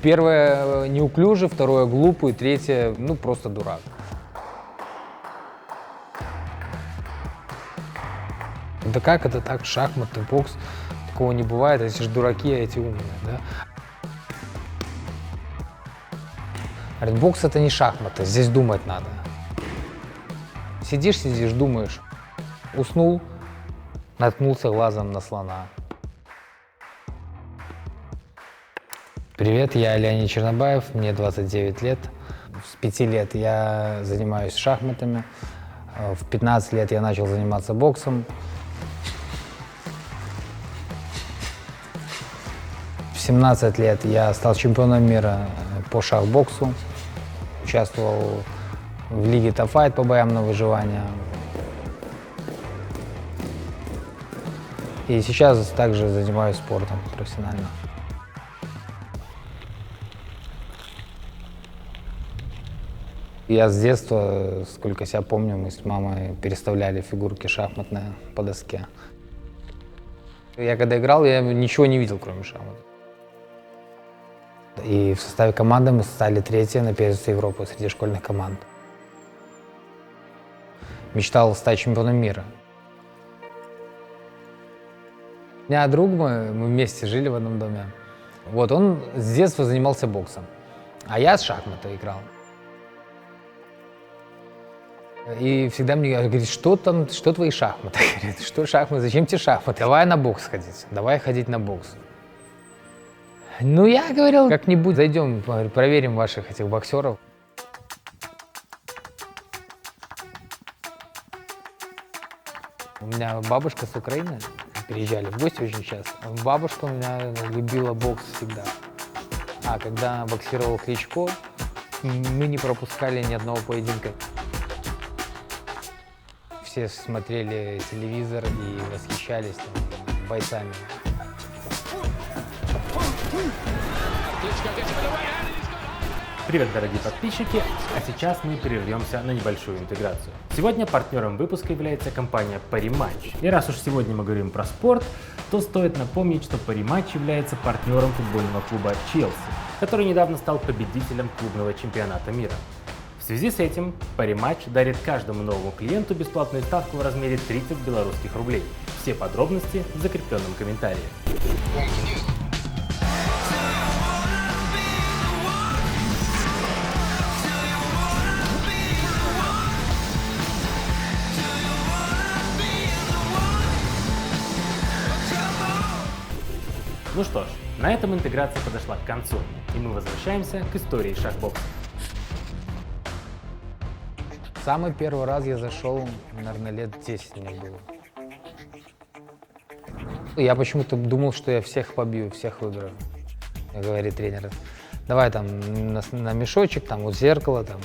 Первое неуклюжий, второе глупый, третье, ну, просто дурак. Да как это так? Шахматы, бокс. Такого не бывает, эти же дураки, а эти умные, да? Говорит, бокс это не шахматы, здесь думать надо. Сидишь, думаешь. Уснул, наткнулся глазом на слона. Привет, я Леонид Чернобаев, мне 29 лет. С 5 лет я занимаюсь шахматами. В 15 лет я начал заниматься боксом. В 17 лет я стал чемпионом мира по шахбоксу. Участвовал в лиге Top Fight по боям на выживание. И сейчас также занимаюсь спортом профессионально. Я с детства, сколько себя помню, мы с мамой переставляли фигурки шахматные по доске. Я когда играл, я ничего не видел, кроме шахмат. И в составе команды мы стали третьи на первенстве Европы среди школьных команд. Мечтал стать чемпионом мира. У меня друг мы вместе жили в одном доме. Вот, он с детства занимался боксом, а я с шахматы играл. И всегда мне говорит, что там, что твои шахматы? Говорит, что шахматы, зачем тебе шахматы? Давай на бокс ходить, давай ходить на бокс. Ну, я говорил, как-нибудь зайдем, проверим ваших этих боксеров. У меня бабушка с Украины, приезжали в гости очень часто. Бабушка у меня любила бокс всегда. А когда боксировал Кличко, мы не пропускали ни одного поединка. Все смотрели телевизор и восхищались там, бойцами. Привет, дорогие подписчики! А сейчас мы прервемся на небольшую интеграцию. Сегодня партнером выпуска является компания Parimatch. И раз уж сегодня мы говорим про спорт, то стоит напомнить, что Parimatch является партнером футбольного клуба Челси, который недавно стал победителем клубного чемпионата мира. В связи с этим Parimatch дарит каждому новому клиенту бесплатную ставку в размере 30 белорусских рублей. Все подробности в закрепленном комментарии. Ну что ж, на этом интеграция подошла к концу, и мы возвращаемся к истории шахбокса. Самый первый раз я зашел, наверное, лет 10 мне было. Я почему-то думал, что я всех побью, всех выиграю. Говорит тренер, давай там на мешочек, там вот зеркало, там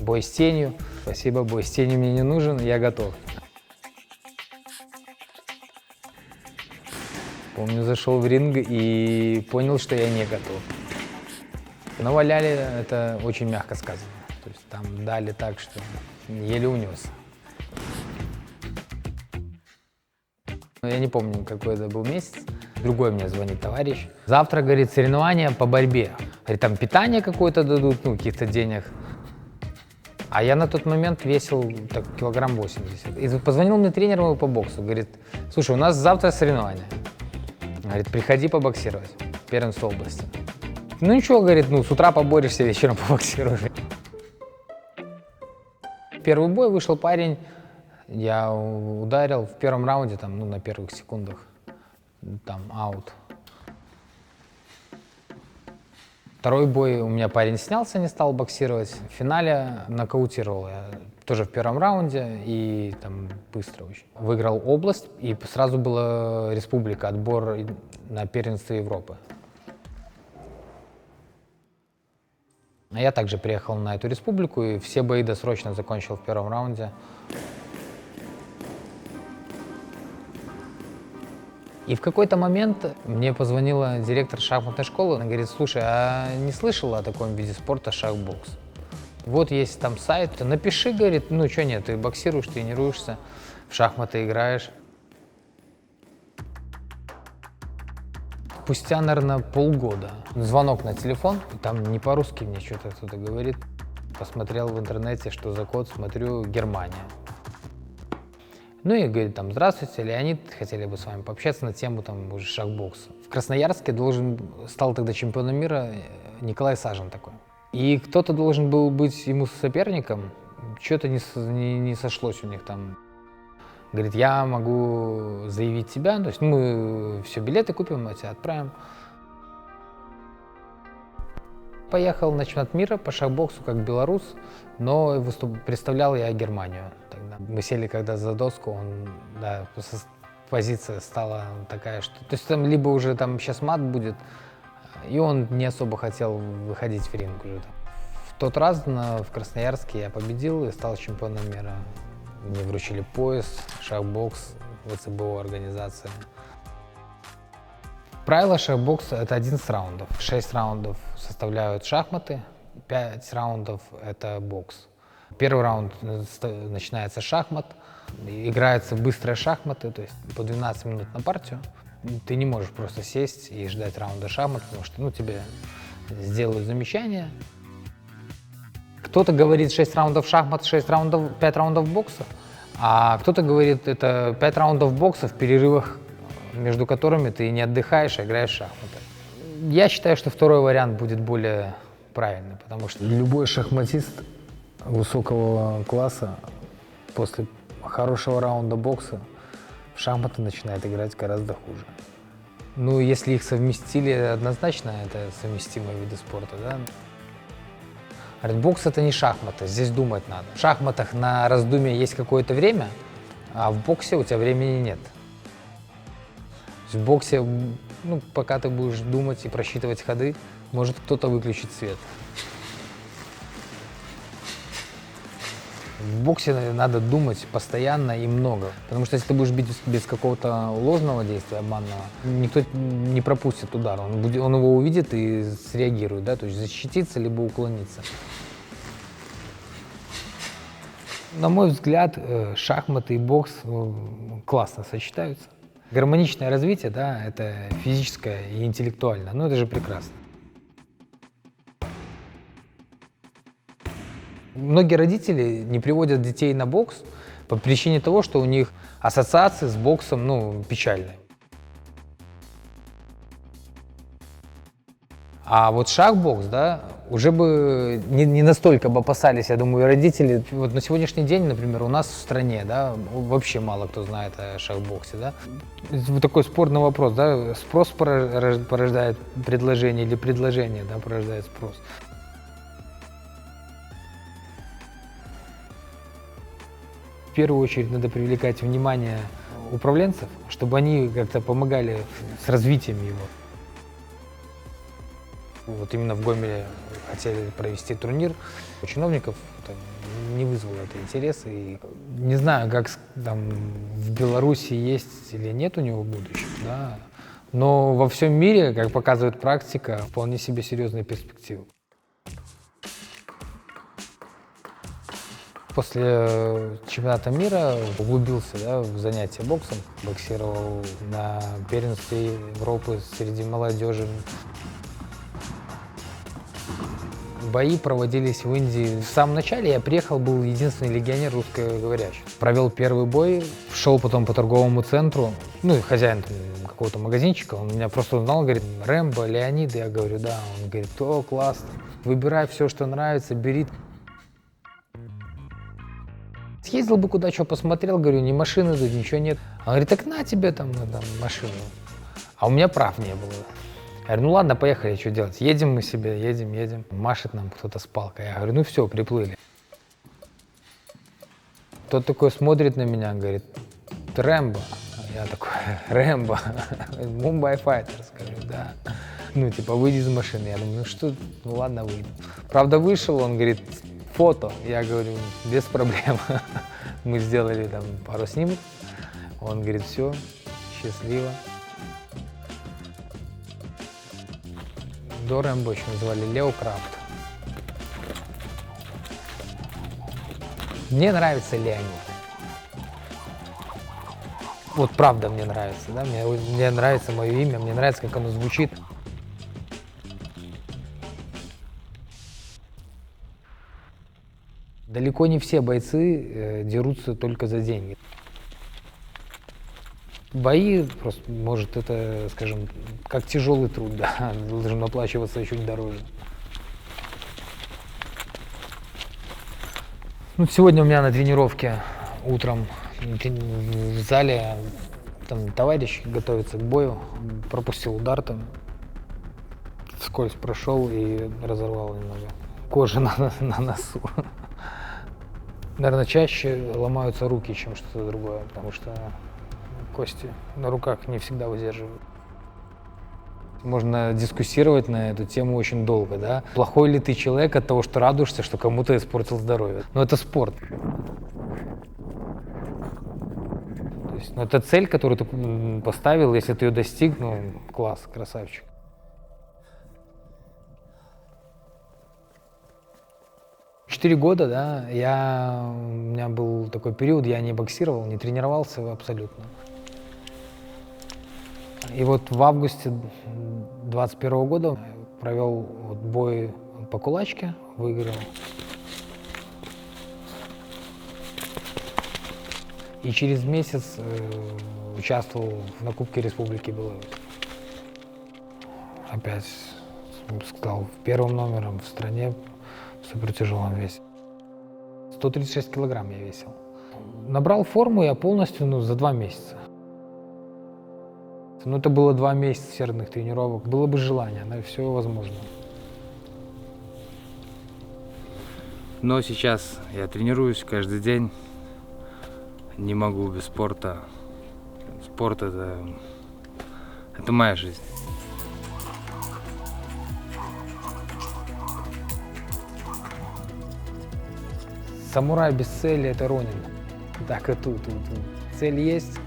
бой с тенью. Спасибо, бой с тенью мне не нужен, я готов. Помню, зашел в ринг и понял, что я не готов. Но валяли, это очень мягко сказано. То есть там дали так, что еле унес. Я не помню, какой это был месяц. Другой мне звонит товарищ. Завтра, говорит, соревнования по борьбе. Говорит, там питание какое-то дадут, ну, каких-то денег. А я на тот момент весил так, килограмм 80. И позвонил мне тренер мой по боксу. Говорит, слушай, у нас завтра соревнования. Говорит, приходи побоксировать. Первенство области. Ну ничего, говорит, ну с утра поборешься, вечером побоксируешь. Первый бой вышел парень, я ударил в первом раунде, там, ну, на первых секундах, там, аут. Второй бой у меня парень снялся, не стал боксировать. В финале нокаутировал я тоже в первом раунде и там быстро очень. Выиграл область и сразу была республика, отбор на первенство Европы. А я также приехал на эту республику и все бои досрочно закончил в первом раунде. И в какой-то момент мне позвонила директор шахматной школы. Она говорит, слушай, а не слышала о таком виде спорта шахбокс? Вот есть там сайт, напиши, говорит, ну что нет, ты боксируешь, тренируешься, в шахматы играешь. спустя, наверное, полгода. Звонок на телефон, там не по-русски мне что-то кто-то говорит. Посмотрел в интернете, что за код, смотрю, Германия. Ну и говорит там: здравствуйте, Леонид, хотели бы с вами пообщаться на тему там уже шахбокса. В Красноярске стал тогда чемпионом мира Николай Сажин такой. И кто-то должен был быть ему соперником, что-то не сошлось у них там. Говорит: я могу заявить тебя, то есть мы все билеты купим, мы тебя отправим. Поехал на чемпионат мира по шахбоксу как белорус, но представлял я Германию тогда. Мы сели когда за доску, позиция стала такая, что... То есть там либо уже там сейчас мат будет, и он не особо хотел выходить в ринг уже. В тот раз в Красноярске я победил и стал чемпионом мира. Мне вручили пояс, шахбокс, ВЦБО организация. Правило шахбокса — это 11 раундов. 6 раундов составляют шахматы, 5 раундов — это бокс. Первый раунд начинается шахмат, играются быстрые шахматы, то есть по 12 минут на партию. Ты не можешь просто сесть и ждать раунда шахмат, потому что тебе сделают замечание. Кто-то говорит 6 раундов шахмат, 5 раундов бокса, а кто-то говорит, это 5 раундов бокса в перерывах, между которыми ты не отдыхаешь, а играешь в шахматы. Я считаю, что второй вариант будет более правильный, потому что любой шахматист высокого класса после хорошего раунда бокса в шахматы начинает играть гораздо хуже. Ну, если их совместили, однозначно это совместимые виды спорта, да? Говорит, бокс — это не шахматы, здесь думать надо. В шахматах на раздумье есть какое-то время, а в боксе у тебя времени нет. В боксе, пока ты будешь думать и просчитывать ходы, может кто-то выключить свет. В боксе надо думать постоянно и много, потому что если ты будешь бить без какого-то ложного действия, обманного, никто не пропустит удар, он его увидит и среагирует, да, то есть защититься либо уклониться. На мой взгляд, шахматы и бокс классно сочетаются. Гармоничное развитие, да, это физическое и интеллектуальное, это же прекрасно. Многие родители не приводят детей на бокс по причине того, что у них ассоциации с боксом, печальные. А вот шахбокс, да, уже бы не настолько бы опасались, я думаю, родители. Вот на сегодняшний день, например, у нас в стране, да, вообще мало кто знает о шахбоксе, да. Вот такой спорный вопрос, да, спрос порождает предложение или предложение, да, порождает спрос. В первую очередь надо привлекать внимание управленцев, чтобы они как-то помогали с развитием его. Вот именно в Гомеле хотели провести турнир. У чиновников не вызвало это интереса. И не знаю, как там в Беларуси есть или нет у него будущего, да? Но во всем мире, как показывает практика, вполне себе серьезные перспективы. После чемпионата мира углубился, да, в занятия боксом, боксировал на первенстве Европы среди молодежи. Бои проводились в Индии. В самом начале я приехал, был единственный легионер русскоговорящий. Провел первый бой, шел потом по торговому центру, хозяин какого-то магазинчика, он меня просто узнал, говорит: Рэмбо, Леонид, я говорю: да. Он говорит: о, классно, выбирай все, что нравится, бери. Съездил бы куда, что посмотрел, говорю, ни машины тут, ничего нет. Он говорит: так на тебе там машину. А у меня прав не было. Я говорю: ладно, поехали, что делать? Едем мы себе, едем. Машет нам кто-то с палкой. Я говорю: все, приплыли. Тот такой смотрит на меня, говорит: ты Рэмбо? Я такой: Рэмбо, Мумбай Файтерс, говорю, да. Выйди из машины. Я думаю, ладно, выйду. Правда, вышел, он говорит: фото. Я говорю: без проблем. Мы сделали там пару снимков. Он говорит: все, счастливо. До Рэмбо еще называли Лео Крафт. Мне нравится Леонид. Вот правда мне нравится, да, мне нравится мое имя, мне нравится, как оно звучит. Далеко не все бойцы дерутся только за деньги. Бои просто, может, это, скажем, как тяжелый труд, да, должен оплачиваться чуть дороже. Ну, сегодня у меня на тренировке утром в зале там товарищ готовится к бою, пропустил удар там, вскользь прошел и разорвал немного кожи на носу. Наверное, чаще ломаются руки, чем что-то другое, потому что кости на руках не всегда выдерживают. Можно дискуссировать на эту тему очень долго, да? Плохой ли ты человек от того, что радуешься, что кому-то испортил здоровье? Но это спорт. То есть, это цель, которую ты поставил, если ты ее достиг, ну, класс, красавчик. Четыре года, да, у меня был такой период, я не боксировал, не тренировался абсолютно. И вот в августе 2021 года провел вот бой по кулачке, выиграл. И через месяц участвовал на Кубке Республики Беларусь. Опять стал первым номером в стране в супертяжелом весе. 136 килограмм я весил. Набрал форму я полностью за 2 месяца. Ну, это было 2 месяца усердных тренировок. Было бы желание, но все возможно. Но сейчас я тренируюсь каждый день. Не могу без спорта. Спорт это моя жизнь. Самурай без цели — это Ронин. Так и тут. Цель есть,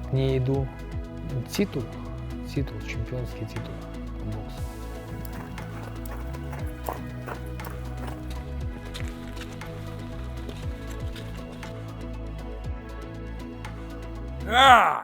к ней иду. Титул, чемпионский титул по боксу. А!